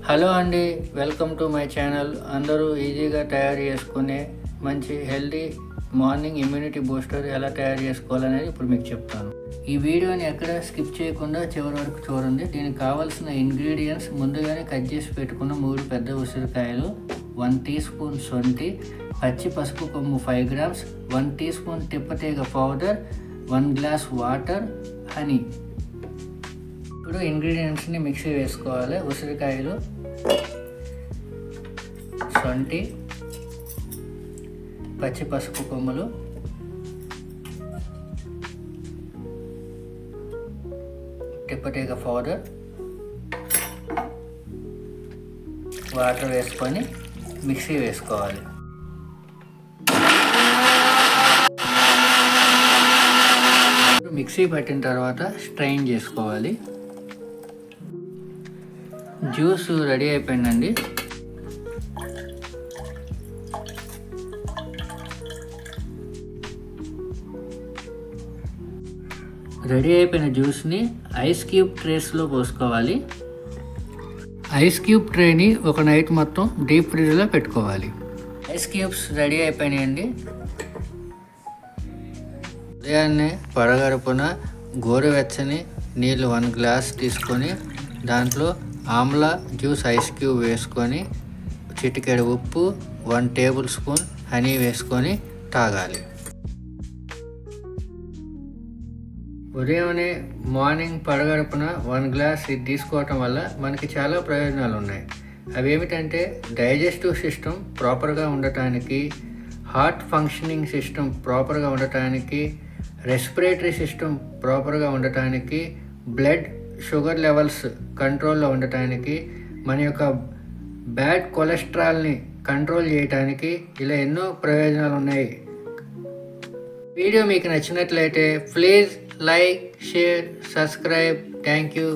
Hello అండి, welcome to my channel. అందరూ ఈజీగా తయారు చేసుకునే మంచి హెల్దీ మార్నింగ్ ఇమ్యూనిటీ బూస్టర్ ఎలా తయారు చేసుకోవాలనేది ఇప్పుడు మీకు చెప్తాను. ఈ వీడియోని ఎక్కడ స్కిప్ చేయకుండా చివరి వరకు చూడండి. దీనికి కావాల్సిన ఇంగ్రీడియంట్స్ ముందుగానే కట్ చేసి పెట్టుకున్న 3 పెద్ద ఉసిరికాయలు, 1 టీ స్పూన్ శొంఠి, పచ్చి పసుపు కొమ్ము 5 గ్రామ్స్, 1 టీ స్పూన్ తిప్పతీగ పౌడర్, 1 గ్లాస్ వాటర్, హనీ. ఇప్పుడు ఇంగ్రీడియంట్స్ని మిక్సీ వేసుకోవాలి. ఉసిరికాయలు, శొంఠి, పచ్చి పసుపు కొమ్ములు, తిప్పతీగ పౌడర్, వాటర్ వేసుకొని మిక్సీ వేసుకోవాలి. మిక్సీ పట్టిన తర్వాత స్ట్రైన్ చేసుకోవాలి. జ్యూస్ రెడీ అయిపోయిందండి. రెడీ అయిపోయిన జ్యూస్ని ఐస్ క్యూబ్ ట్రేస్లో పోసుకోవాలి. ఐస్ క్యూబ్ ట్రేని ఒక నైట్ మొత్తం డీప్ ఫ్రిడ్జ్లో పెట్టుకోవాలి. ఐస్ క్యూబ్స్ రెడీ అయిపోయినాయండి. ఉదయాన్నే పరగడుపున గోరువెచ్చని నీళ్ళు 1 గ్లాస్ తీసుకొని దాంట్లో ఆమ్లా జ్యూస్ ఐస్ క్యూబ్ వేసుకొని చిటికెడు ఉప్పు, 1 టేబుల్ స్పూన్ హనీ వేసుకొని తాగాలి. ఉదయమే మార్నింగ్ పరగడుపున 1 గ్లాస్ ఇది తీసుకోవటం వల్ల మనకి చాలా ప్రయోజనాలు ఉన్నాయి. అవి ఏమిటంటే డైజెస్టివ్ సిస్టమ్ ప్రాపర్గా ఉండటానికి, హార్ట్ ఫంక్షనింగ్ సిస్టమ్ ప్రాపర్గా ఉండటానికి, రెస్పిరేటరీ సిస్టమ్ ప్రాపర్గా ఉండటానికి, బ్లడ్ షుగర్ లెవెల్స్ కంట్రోల్లో ఉండటానికి, మన యొక్క బ్యాడ్ కొలెస్ట్రాల్ని కంట్రోల్ చేయటానికి, ఇలా ఎన్నో ప్రయోజనాలు ఉన్నాయి. వీడియో మీకు నచ్చినట్లయితే please like, share, subscribe. Thank you.